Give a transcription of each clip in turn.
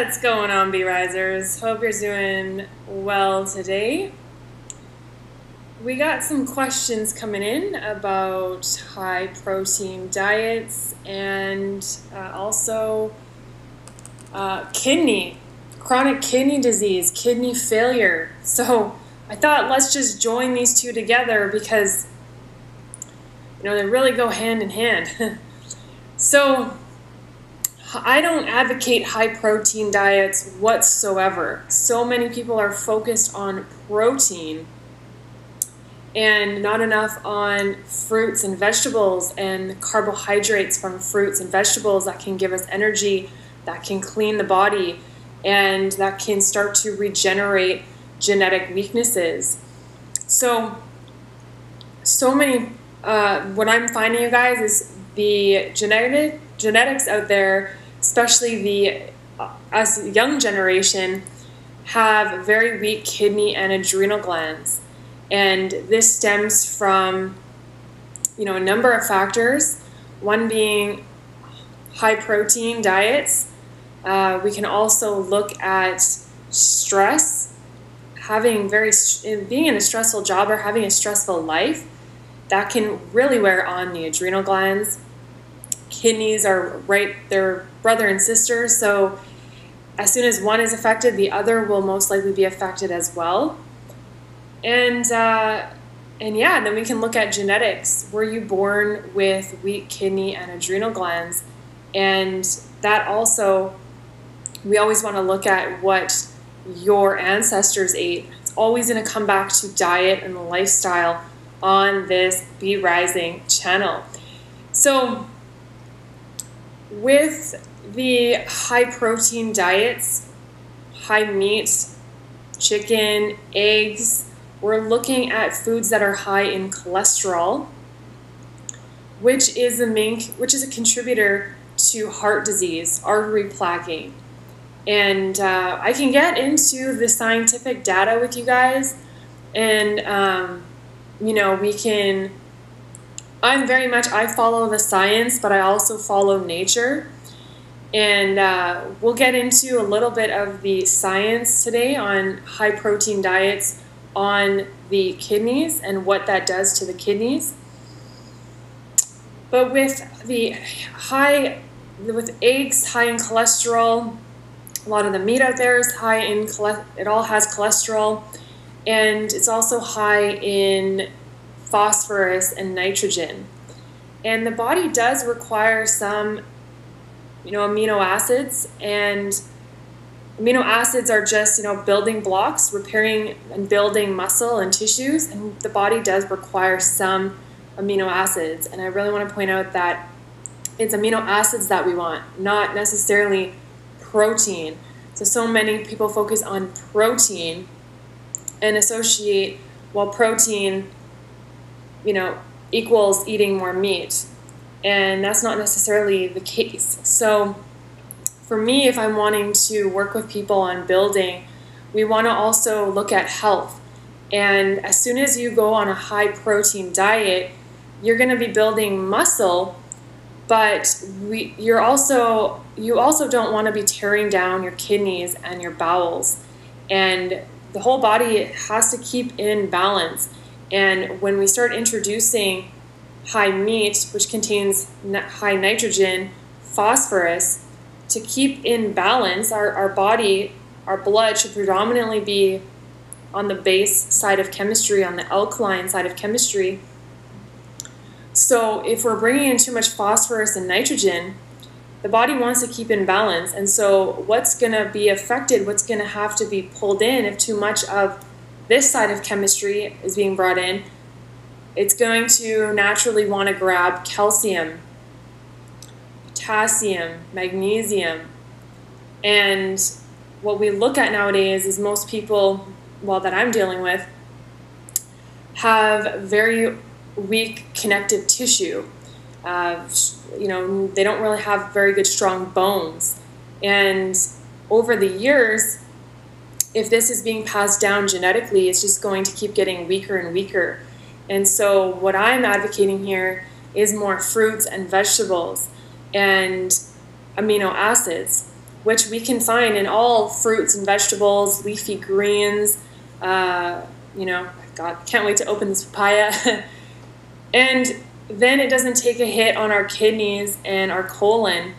What's going on, B-Risers? Hope you're doing well today. We got some questions coming in about high protein diets and also chronic kidney disease, kidney failure. So I thought let's just join these two together because they really go hand in hand. So I don't advocate high protein diets whatsoever. So many people are focused on protein and not enough on fruits and vegetables and carbohydrates from fruits and vegetables that can give us energy, that can clean the body, and that can start to regenerate genetic weaknesses. So many, what I'm finding, you guys, is the genetics out there, especially us young generation, have very weak kidney and adrenal glands. And this stems from, a number of factors, one being high protein diets. We can also look at stress, being in a stressful job or having a stressful life. That can really wear on the adrenal glands. Kidneys are they're brother and sister, so as soon as one is affected, the other will most likely be affected as well. And then we can look at genetics. Were you born with weak kidney and adrenal glands? And that also, we always want to look at what your ancestors ate. It's always going to come back to diet and lifestyle on this Be Rising channel. So with the high protein diets, high meat, chicken, eggs, we're looking at foods that are high in cholesterol, which is a contributor to heart disease, artery plaquing. And I can get into the scientific data with you guys, and I follow the science, but I also follow nature. And we'll get into a little bit of the science today on high protein diets on the kidneys and what that does to the kidneys. But with eggs high in cholesterol, a lot of the meat out there is high in it all has cholesterol, and it's also high in phosphorus and nitrogen. And the body does require some amino acids, and amino acids are just building blocks, repairing and building muscle and tissues, and the body does require some amino acids. And I really want to point out that it's amino acids that we want, not necessarily protein. So many people focus on protein and associate, protein equals eating more meat, and that's not necessarily the case. So for me, if I'm wanting to work with people on building, we want to also look at health. And as soon as you go on a high protein diet, you're going to be building muscle, but you also don't want to be tearing down your kidneys and your bowels. And the whole body has to keep in balance. And when we start introducing high meat, which contains high nitrogen, phosphorus, to keep in balance, our body, our blood should predominantly be on the base side of chemistry, on the alkaline side of chemistry. So if we're bringing in too much phosphorus and nitrogen, the body wants to keep in balance. And so what's going to be affected, what's going to have to be pulled in if too much of this side of chemistry is being brought in, it's going to naturally want to grab calcium, potassium, magnesium. And what we look at nowadays is most people, that I'm dealing with, have very weak connective tissue. They don't really have very good strong bones. And over the years, if this is being passed down genetically, it's just going to keep getting weaker and weaker. And so what I'm advocating here is more fruits and vegetables and amino acids. which we can find in all fruits and vegetables, leafy greens. God, can't wait to open this papaya. And then it doesn't take a hit on our kidneys and our colon.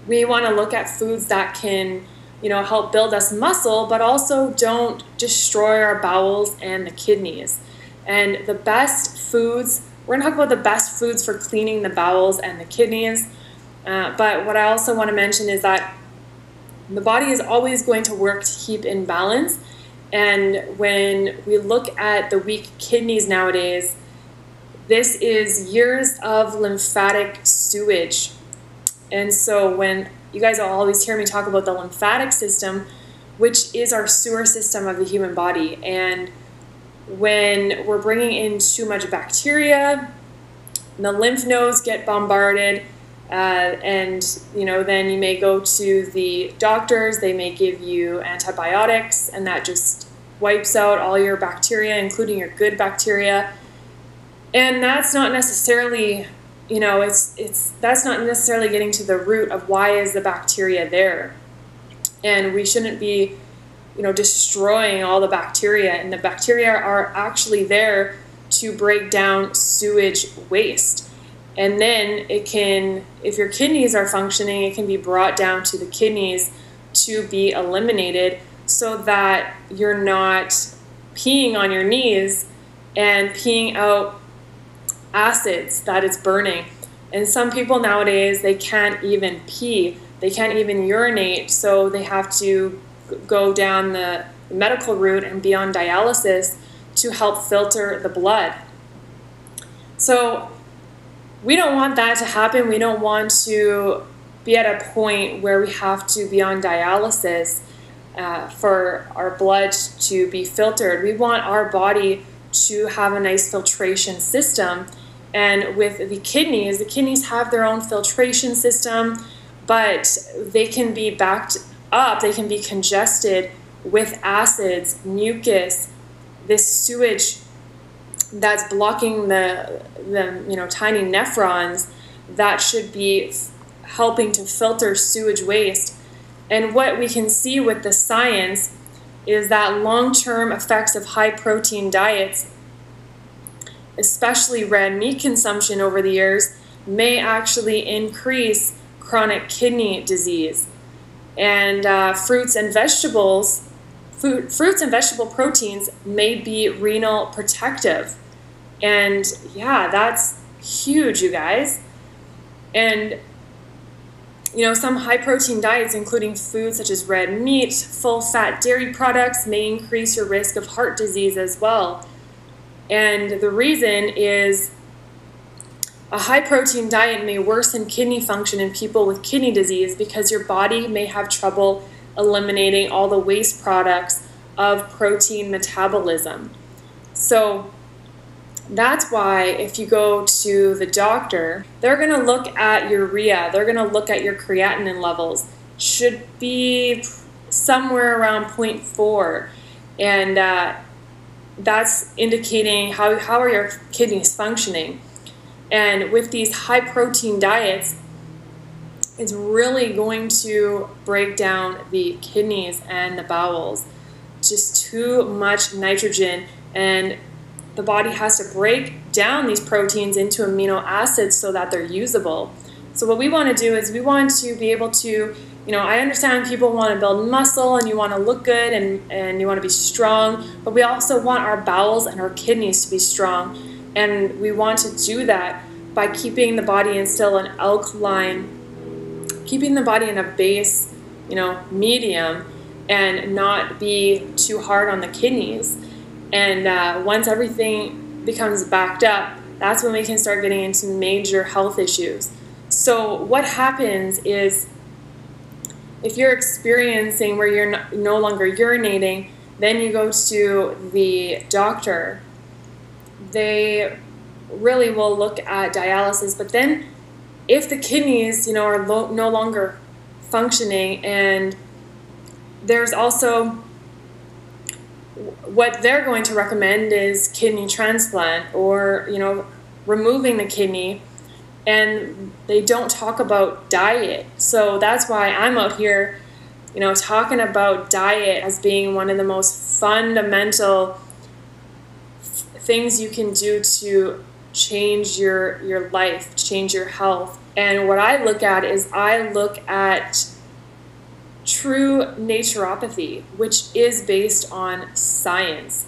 We want to look at foods that can, help build us muscle, but also don't destroy our bowels and the kidneys. And the best foods, we're going to talk about the best foods for cleaning the bowels and the kidneys. But what I also want to mention is that the body is always going to work to keep in balance. And when we look at the weak kidneys nowadays, this is years of lymphatic sewage. And so when you guys will always hear me talk about the lymphatic system, which is our sewer system of the human body. And when we're bringing in too much bacteria, the lymph nodes get bombarded, and then you may go to the doctors. They may give you antibiotics, and that just wipes out all your bacteria, including your good bacteria. And that's not necessarily, that's not necessarily getting to the root of why is the bacteria there. And we shouldn't be, destroying all the bacteria. And the bacteria are actually there to break down sewage waste. And then it can, if your kidneys are functioning, it can be brought down to the kidneys to be eliminated so that you're not peeing on your knees and peeing out acids that it's burning. And some people nowadays, they can't even pee. They can't even urinate, so they have to go down the medical route and be on dialysis to help filter the blood. So we don't want that to happen. We don't want to be at a point where we have to be on dialysis for our blood to be filtered. We want our body to have a nice filtration system. And with the kidneys have their own filtration system, but they can be backed up, they can be congested with acids, mucus, this sewage that's blocking the tiny nephrons that should be helping to filter sewage waste. And what we can see with the science is that long-term effects of high-protein diets, especially red meat consumption over the years, may actually increase chronic kidney disease. And fruits and vegetable proteins may be renal protective. And yeah, that's huge, you guys. And some high protein diets, including foods such as red meat, full fat dairy products, may increase your risk of heart disease as well. And the reason is a high protein diet may worsen kidney function in people with kidney disease because your body may have trouble eliminating all the waste products of protein metabolism. So that's why if you go to the doctor, they're going to look at urea, they're going to look at your creatinine levels. Should be somewhere around 0.4, and that's indicating how are your kidneys functioning. And with these high protein diets, it's really going to break down the kidneys and the bowels. Just too much nitrogen, and the body has to break down these proteins into amino acids so that they're usable. So what we want to do is we want to be able to, I understand people want to build muscle and you want to look good and you want to be strong, but we also want our bowels and our kidneys to be strong. And we want to do that by keeping the body in still an alkaline, keeping the body in a base, medium, and not be too hard on the kidneys. And once everything becomes backed up, that's when we can start getting into major health issues. So what happens is if you're experiencing where you're no longer urinating, then you go to the doctor. They really will look at dialysis, but then if the kidneys, are no longer functioning, and there's also what they're going to recommend is kidney transplant, or removing the kidney and they don't talk about diet. So that's why I'm out here, talking about diet as being one of the most fundamental things you can do to change your life, change your health. And what I look at is I look at true naturopathy, which is based on science.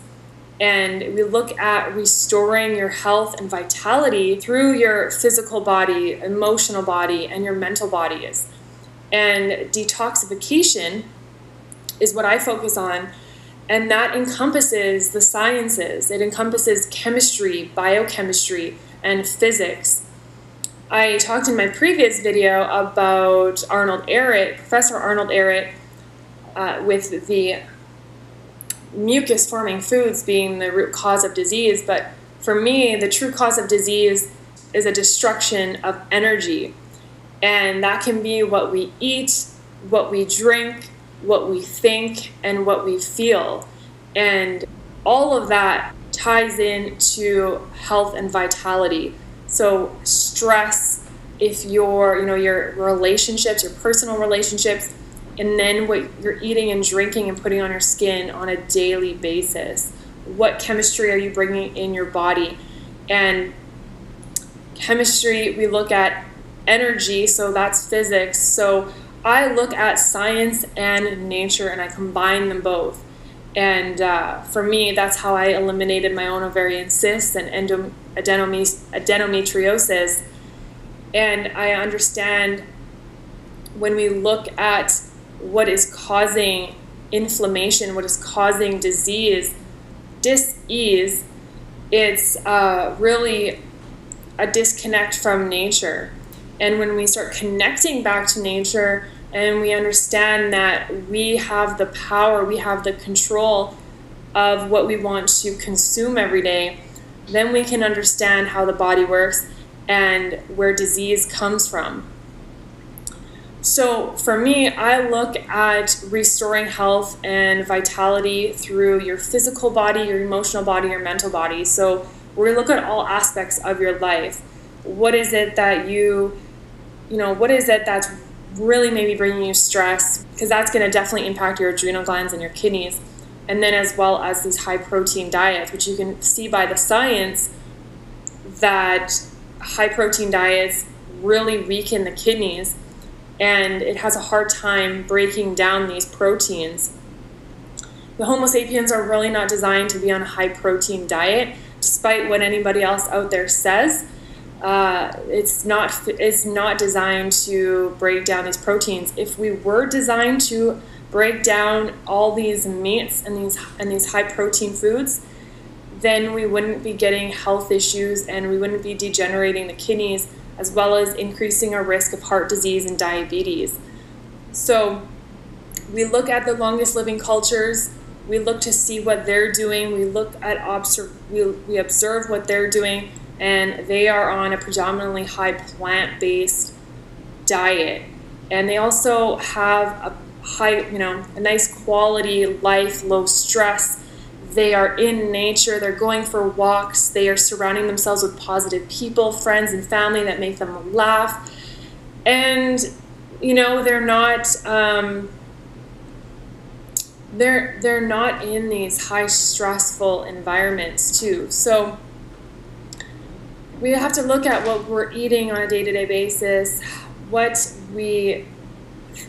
And we look at restoring your health and vitality through your physical body, emotional body, and your mental bodies. And detoxification is what I focus on, and that encompasses the sciences. It encompasses chemistry, biochemistry, and physics. I talked in my previous video about Professor Arnold Ehret, with the mucus-forming foods being the root cause of disease. But for me, the true cause of disease is a destruction of energy. And that can be what we eat, what we drink, what we think, and what we feel. And all of that ties into health and vitality. So stress, if your relationships, your personal relationships, and then what you're eating and drinking and putting on your skin on a daily basis. What chemistry are you bringing in your body? And chemistry, we look at energy, so that's physics. So I look at science and nature, and I combine them both. And for me, that's how I eliminated my own ovarian cysts and adenomyosis. And I understand when we look at what is causing inflammation, what is causing disease, dis-ease, it's really a disconnect from nature. And when we start connecting back to nature and we understand that we have the power, we have the control of what we want to consume every day, then we can understand how the body works and where disease comes from. So for me, I look at restoring health and vitality through your physical body, your emotional body, your mental body. So we're going to look at all aspects of your life. What is it that what is it that's really maybe bringing you stress? Because that's going to definitely impact your adrenal glands and your kidneys. And then as well as these high protein diets, which you can see by the science that high protein diets really weaken the kidneys, and it has a hard time breaking down these proteins. The Homo sapiens are really not designed to be on a high protein diet, despite what anybody else out there says. It's not designed to break down these proteins. If we were designed to break down all these meats and these high protein foods, then we wouldn't be getting health issues and we wouldn't be degenerating the kidneys, as well as increasing our risk of heart disease and diabetes. So we look at the longest living cultures, we look to see what they're doing, we observe what they're doing, and they are on a predominantly high plant-based diet. And they also have a nice quality life, low stress. They are in nature, they're going for walks, they are surrounding themselves with positive people, friends and family that make them laugh. And they're not they're not in these high stressful environments too. So we have to look at what we're eating on a day-to-day basis,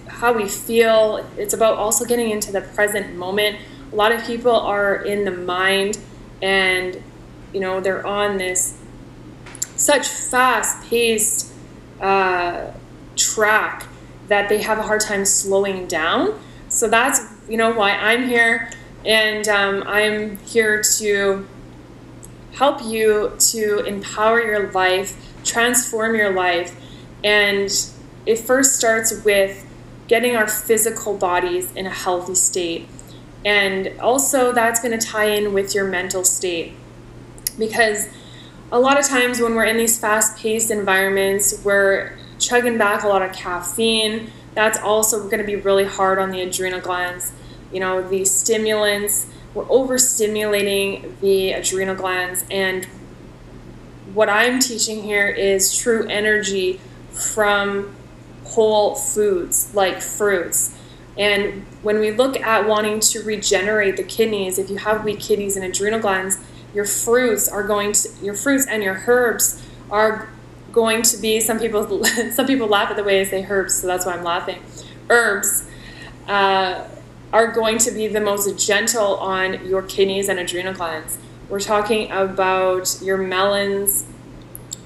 how we feel. It's about also getting into the present moment. A lot of people are in the mind, and they're on this such fast-paced track that they have a hard time slowing down. So that's why I'm here, and I'm here to help you to empower your life, transform your life. And it first starts with getting our physical bodies in a healthy state. And also that's going to tie in with your mental state, because a lot of times when we're in these fast-paced environments, we're chugging back a lot of caffeine. That's also going to be really hard on the adrenal glands. The stimulants, we're overstimulating the adrenal glands, and what I'm teaching here is true energy from whole foods like fruits. And when we look at wanting to regenerate the kidneys, if you have weak kidneys and adrenal glands, your fruits and your herbs are going to be, some people laugh at the way I say herbs, so that's why I'm laughing. Herbs are going to be the most gentle on your kidneys and adrenal glands. We're talking about your melons,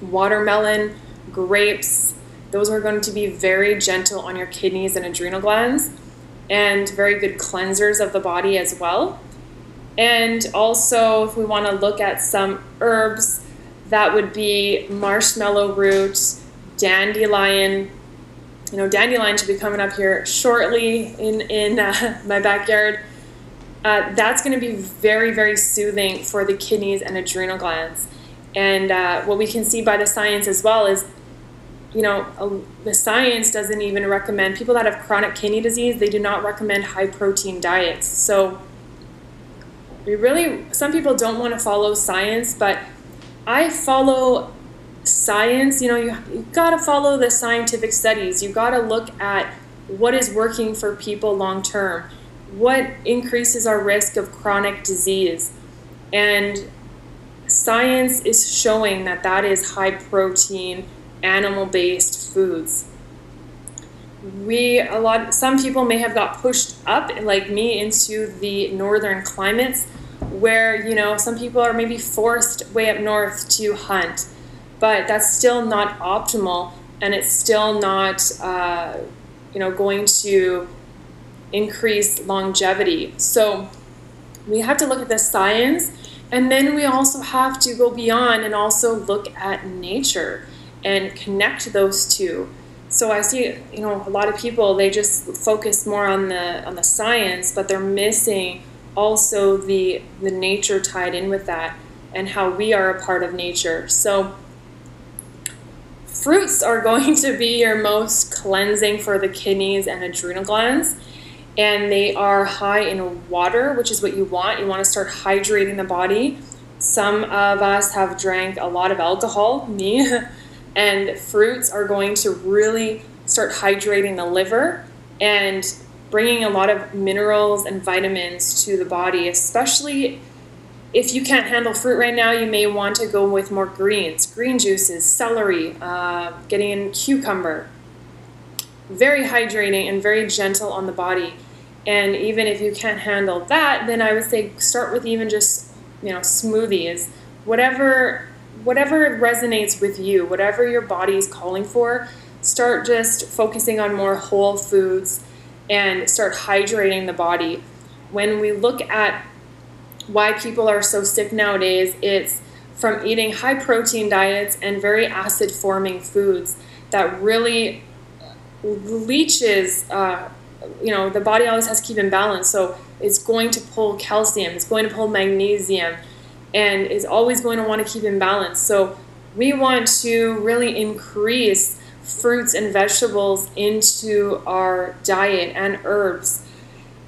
watermelon, grapes. Those are going to be very gentle on your kidneys and adrenal glands, and very good cleansers of the body as well. And also, if we want to look at some herbs, that would be marshmallow root, dandelion. You know, dandelion should be coming up here shortly in my backyard. That's going to be very, very soothing for the kidneys and adrenal glands. And what we can see by the science as well is, you know, the science doesn't even recommend, people that have chronic kidney disease, they do not recommend high protein diets. So some people don't want to follow science, but I follow science. You know, you got to follow the scientific studies. You got to look at what is working for people long term, what increases our risk of chronic disease. And science is showing that that is high protein, animal-based foods. Some people may have got pushed up, like me, into the northern climates where, you know, some people are maybe forced way up north to hunt, but that's still not optimal, and it's still not, you know, going to increase longevity. So we have to look at the science, and then we also have to go beyond and also look at nature and connect those two. So I see, you know, a lot of people, they just focus more on the science, but they're missing also the nature tied in with that, and how we are a part of nature. So fruits are going to be your most cleansing for the kidneys and adrenal glands, and they are high in water, which is what you want. You want to start hydrating the body. Some of us have drank a lot of alcohol, me, and fruits are going to really start hydrating the liver and bringing a lot of minerals and vitamins to the body. Especially if you can't handle fruit right now, you may want to go with more greens, green juices, celery, getting in cucumber. Very hydrating and very gentle on the body. And even if you can't handle that, then I would say start with even just, you know, smoothies, whatever resonates with you, whatever your body is calling for. Start just focusing on more whole foods and start hydrating the body. When we look at why people are so sick nowadays, it's from eating high protein diets and very acid forming foods that really leaches, you know, the body always has to keep in balance. So it's going to pull calcium, it's going to pull magnesium, and is always going to want to keep in balance. So we want to really increase fruits and vegetables into our diet, and herbs.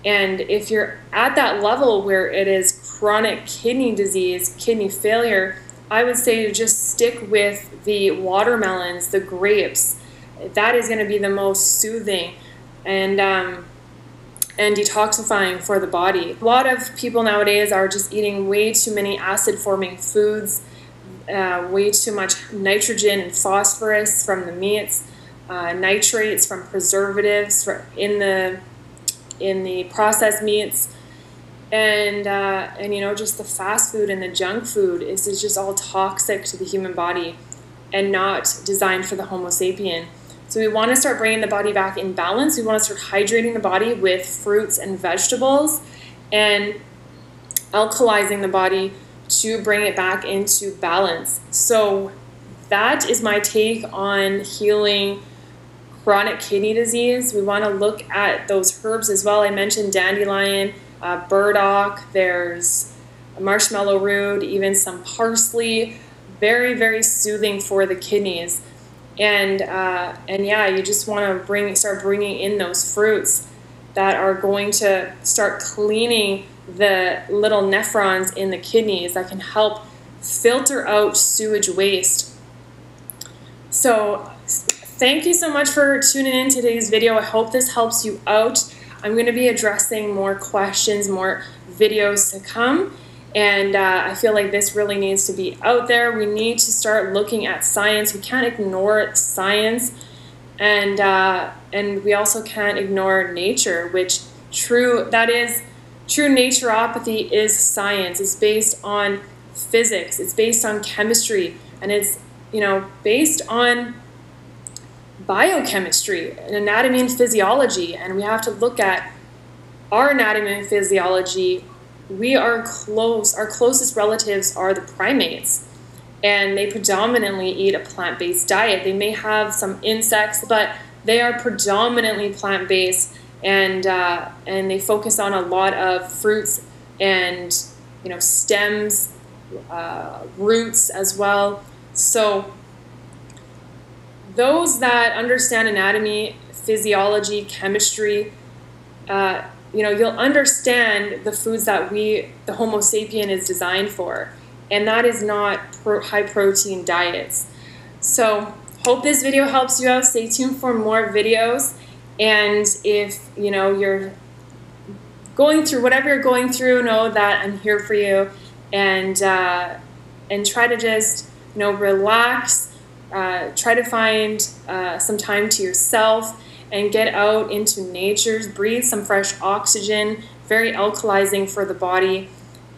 And if you're at that level where it is chronic kidney disease, kidney failure, I would say to just stick with the watermelons, the grapes. That is going to be the most soothing and detoxifying for the body. A lot of people nowadays are just eating way too many acid-forming foods, way too much nitrogen and phosphorus from the meats, nitrates from preservatives in the processed meats, and you know, just the fast food and the junk food is just all toxic to the human body and not designed for the Homo sapien. So we want to start bringing the body back in balance. We want to start hydrating the body with fruits and vegetables and alkalizing the body to bring it back into balance. So that is my take on healing chronic kidney disease. We want to look at those herbs as well. I mentioned dandelion, burdock, there's marshmallow root, even some parsley. Very, very soothing for the kidneys. And yeah, you just want to start bringing in those fruits that are going to start cleaning the little nephrons in the kidneys that can help filter out sewage waste. So thank you so much for tuning in today's video. I hope this helps you out. I'm going to be addressing more questions, more videos to come, and I feel like this really needs to be out there. We need to start looking at science. We can't ignore science, and we also can't ignore nature, which true naturopathy is science. It's based on physics, it's based on chemistry, and it's based on biochemistry and anatomy and physiology. And we have to look at our anatomy and physiology. Our closest relatives are the primates, and they predominantly eat a plant-based diet. They may have some insects, but they are predominantly plant-based, and they focus on a lot of fruits and stems, roots as well. So those that understand anatomy, physiology, chemistry, you'll understand the foods that the Homo sapien is designed for, and that is not high protein diets. So hope this video helps you out. Stay tuned for more videos, and if you're going through whatever you're going through, know that I'm here for you, and try to just relax. Try to find some time to yourself and get out into nature, breathe some fresh oxygen, very alkalizing for the body,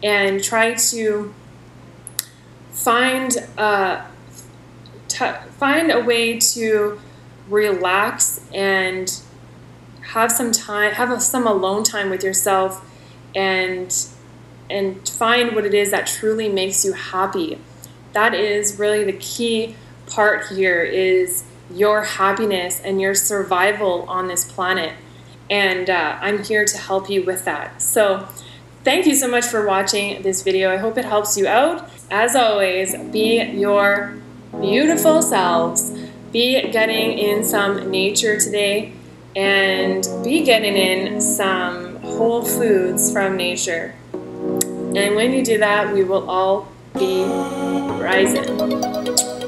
and try to find a way to relax and have some time, have some alone time with yourself, and find what it is that truly makes you happy. That is really the key part here, is your happiness and your survival on this planet, and I'm here to help you with that. So thank you so much for watching this video. I hope it helps you out. As always, be your beautiful selves. Be getting in some nature today, and be getting in some whole foods from nature. And when you do that, we will all be rising.